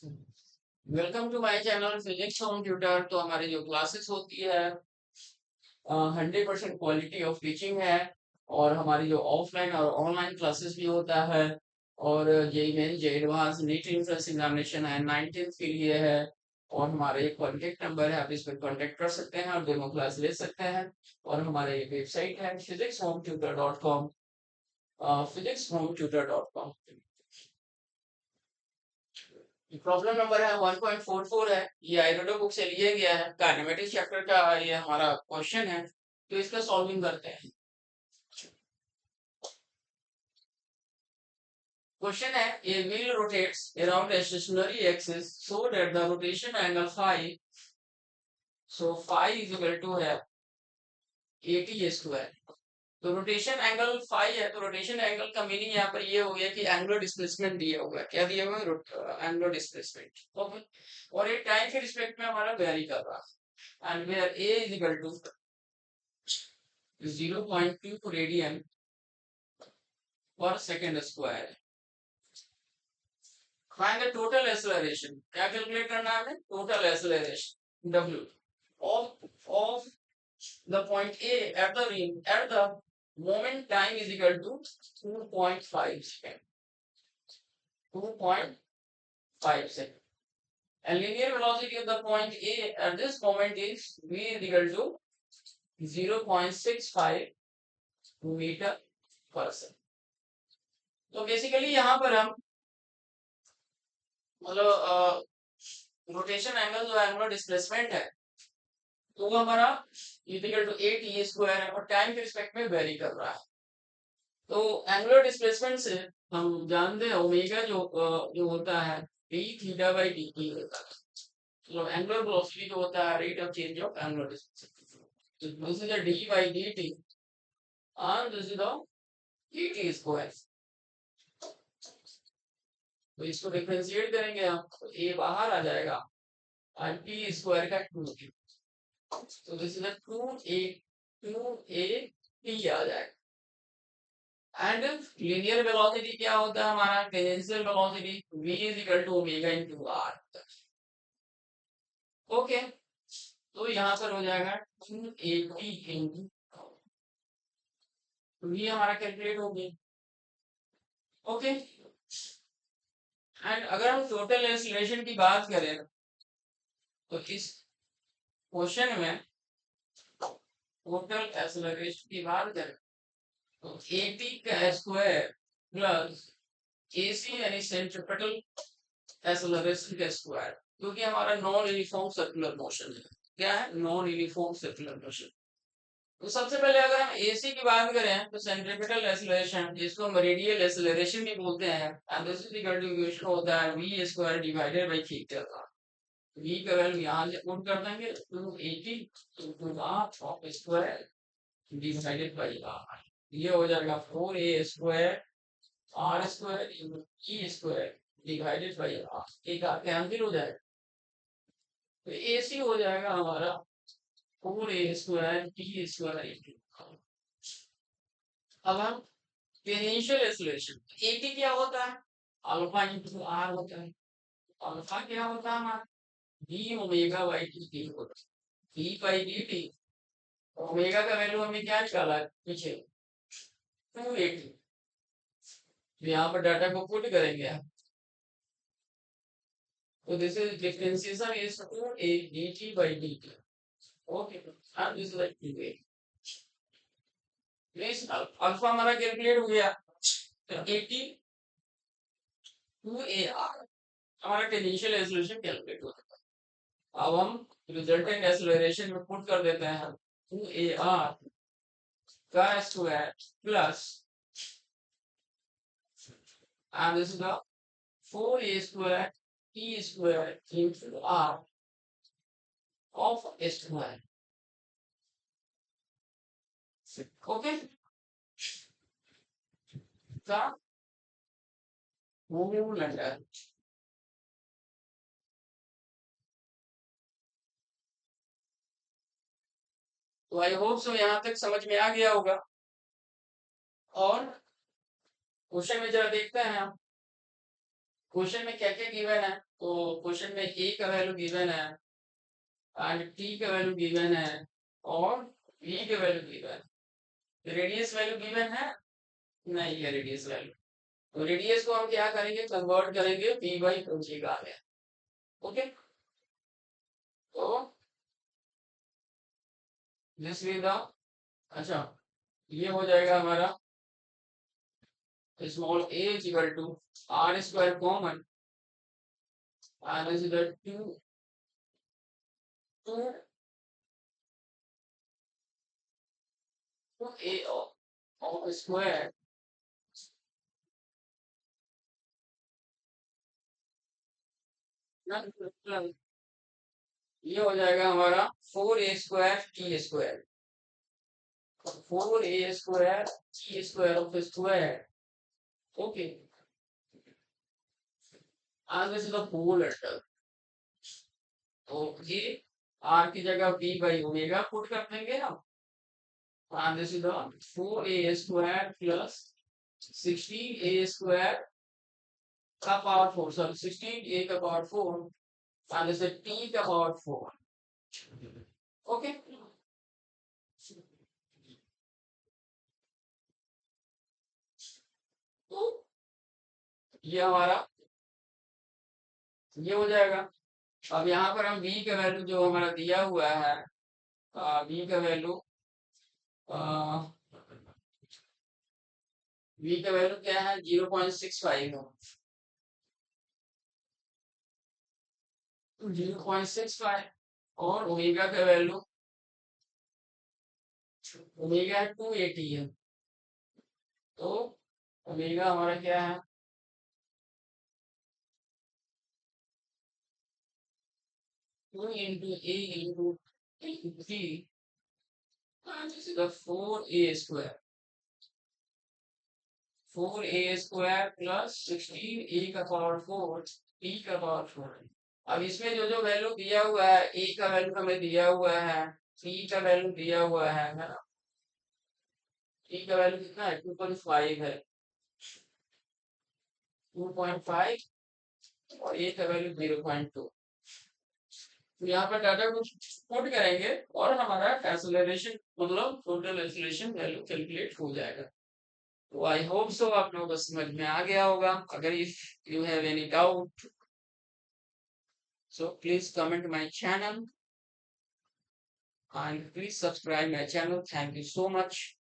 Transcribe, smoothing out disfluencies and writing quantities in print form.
Welcome to my channel physics home tutor. तो हमारी जो क्लासेस होती है 100% क्वालिटी ऑफ टीचिंग है। और हमारी जो ऑफलाइन और ऑनलाइन क्लासेस भी होता है। और जेई मेन जे एडवांस नीट इंट्रेंस एग्जामिनेशन है 19th के लिए है। और हमारे एक कॉन्टेक्ट नंबर है, आप इस पर कॉन्टेक्ट कर सकते हैं और दोनों क्लास ले सकते हैं। और हमारे वेबसाइट है physicshometutor.com, physicshometutor.com। प्रॉब्लम नंबर है 1.44 है। ये आइरोडो बुक से लिया गया है, काइनेमेटिक्स चैप्टर का ये हमारा क्वेश्चन है। तो इसका सॉल्विंग करते हैं। क्वेश्चन है, a wheel rotates around a stationary axis so that the rotation angle phi, so phi is equal to है at स्क्वायर। तो रोटेशन एंगल फाई है, तो रोटेशन एंगल का मीनिंग यहाँ पर ये हो गया कि एंगुलर डिस्प्लेसमेंट दिया हुआ है। क्या दिया हुआ है? Angular displacement. ओके। और ये टाइम के रिस्पेक्ट में हमारा वेरी कर रहा है। And where A is equal to 0.2 radian per second square. Find the total acceleration. क्या कैलकुलेट करना है हमें? Total acceleration w of the point A at the moment time is equal to 2.5 second, 2.5 second. And linear velocity of the point A at this moment is v is equal to 0.65 metre पर second. तो basically यहाँ पर हम मतलब rotation angle जो angular displacement है, तो वो हमारा इक्वल टू 8 स्क्वायर है और टाइम के रिस्पेक्ट में वेरी कर रहा है। तो एंगुलर डिस्प्लेसमेंट से हम जानते हैं ओमेगा जो होता है D theta by D T होता है। तो एंगुलर वेलोसिटी जो होता है rate of change of angular displacement. This is D by D T and this is the T square. तो इसको डिफरेंशिएट करेंगे हम, तो ए बाहर आ जाएगा और टी स्क्वायर का 2। तो दिस इज 2a टी आ जाएगा। एंड लीनियर वेलोसिटी क्या होता है हमारा? Tangential velocity v is equal to omega into r। Okay. तो यहाँ पर हो जाएगा 280 इंटू v हमारा कैलकुलेट हो गया। ओके। एंड अगर हम टोटल एक्सीलरेशन की बात करें तो इस क्वेश्चन में टोटल एक्सीलरेशन की बात करें तो 80 का स्क्वायर प्लस AC यानी सेंट्रीपिटल एक्सेलरेशन का स्क्वायर, क्योंकि हमारा नॉन यूनिफॉर्म सर्कुलर मोशन है। क्या है? Non uniform circular motion. तो सबसे पहले अगर हम AC की बात करें तो सेंट्रीपिटल एक्सेलरेशन, जिसको हम रेडियल एक्सेलरेशन भी बोलते हैं, and this is equal to equation होता है v square divided by theta का। v का वैल्यू यहां से पुट कर देंगे 280 into r of square divided by r। ये हो जाएगा 4a square r square into e square divided by r। एक r कैंसिल हो जाएगा, तो AC हो जाएगा हमारा 4a square T square into. अब हम टेंजेंशियल एक्सेलरेशन, AT क्या होता है? अल्फा इंटू आर होता है। अल्फा क्या होता है हमारा? d ओमेगा बाई dt होता है। d बाई dt, ओमेगा का वैल्यू हमने क्या निकाला है पीछे? 280। तो यहाँ पर डाटा को पुट करेंगे आप, तो this is differentiation is 2a dt by dt। Okay, and this is like 2a। Please alpha हमारा कैलकुलेट हो गया, तो 80 2ar हमारा टेंजेंशियल एक्सेलरेशन कैलकुलेट हो गया। अब हम रिजल्टेंट एक्सेलरेशन में पुट कर देते हैं 2ar का square plus and this is the 4a square t square into r of a square। Okay, का मूवमेंट है। तो आई होप सो यहाँ तक समझ में आ गया होगा। और क्वेश्चन में जरा देखते हैं हम, क्वेश्चन में क्या क्या गिवन है। तो क्वेश्चन में ए का वैल्यू गिवन है एंड टी का वैल्यू गिवन है और वी का वैल्यू गिवन है। रेडियस वैल्यू गिवन है नहीं है रेडियस वैल्यू। तो रेडियस को हम क्या करेंगे कन्वर्ट करेंगे पी बाई ओमेगा में। ओके तो दिस विद द अच्छा ये हो जाएगा हमारा small a is equal to r square common and this is the 2 a of square ये हो जाएगा हमारा 4a square T square 4a square T square of square. Okay and this is the whole term। तो ये r की जगह p by omega put कर देंगे हम and this is the 4a square plus 16a square का power 4 sorry 16a का power 4 and this is t का पावर 4। ओके तो ये हमारा ये हो जाएगा। अब यहाँ पर हम v का वैल्यू जो हमारा दिया हुआ है v का वैल्यू v का वैल्यू क्या है 0.65 है 0.65 और ओमेगा का वैल्यू ओमेगा 280 है। तो ओमेगा हमारा क्या है 2 into a into 3 and this is the 4a square 4a square plus 16a का पावर 4 t का पावर 4। अब इसमें जो जो वैल्यू दिया हुआ है a का वैल्यू हमें दिया हुआ है t का वैल्यू दिया हुआ है ना t का वैल्यू कितना है 2.5 है 2.5 और a का वैल्यू 0.2। तो यहाँ पर डाटा को पुट करेंगे और हमारा एक्सेलरेशन मतलब टोटल एक्सेलरेशन वैल्यू कैलकुलेट हो जाएगा। तो आई होप सो आप लोगों को समझ में आ गया होगा। अगर if you have any doubt so please comment my channel and please subscribe my channel. Thank you so much.